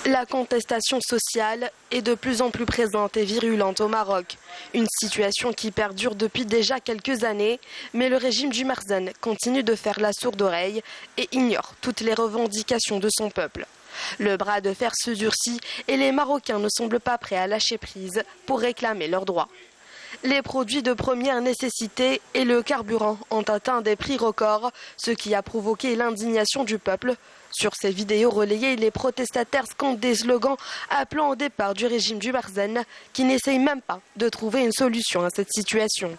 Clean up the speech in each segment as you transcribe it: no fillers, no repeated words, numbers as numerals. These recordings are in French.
La contestation sociale est de plus en plus présente et virulente au Maroc. Une situation qui perdure depuis déjà quelques années, mais le régime du Marzen continue de faire la sourde oreille et ignore toutes les revendications de son peuple. Le bras de fer se durcit et les Marocains ne semblent pas prêts à lâcher prise pour réclamer leurs droits. Les produits de première nécessité et le carburant ont atteint des prix records, ce qui a provoqué l'indignation du peuple. Sur ces vidéos relayées, les protestataires scandent des slogans appelant au départ du régime du Marzen, qui n'essaye même pas de trouver une solution à cette situation.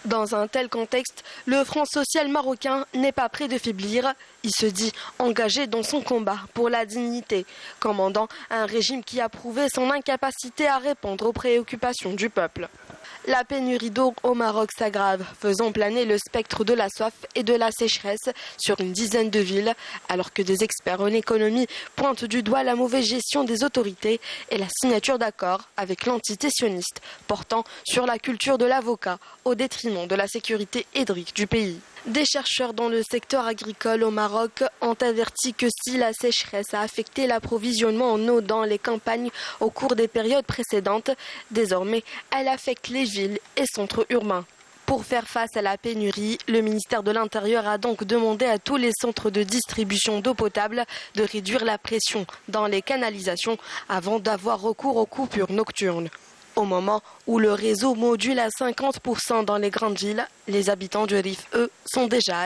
Dans un tel contexte, le Front social marocain n'est pas prêt de faiblir. Il se dit engagé dans son combat pour la dignité, commandant un régime qui a prouvé son incapacité à répondre aux préoccupations du peuple. La pénurie d'eau au Maroc s'aggrave, faisant planer le spectre de la soif et de la sécheresse sur une dizaine de villes, alors que des experts en économie pointent du doigt la mauvaise gestion des autorités et la signature d'accords avec l'entité sioniste portant sur la culture de l'avocat au détriment de la sécurité hydrique du pays. Des chercheurs dans le secteur agricole au Maroc ont averti que si la sécheresse a affecté l'approvisionnement en eau dans les campagnes au cours des périodes précédentes, désormais elle affecte les villes et centres urbains. Pour faire face à la pénurie, le ministère de l'Intérieur a donc demandé à tous les centres de distribution d'eau potable de réduire la pression dans les canalisations avant d'avoir recours aux coupures nocturnes. Au moment où le réseau module à 50% dans les grandes villes, les habitants du Rif, eux, sont déjà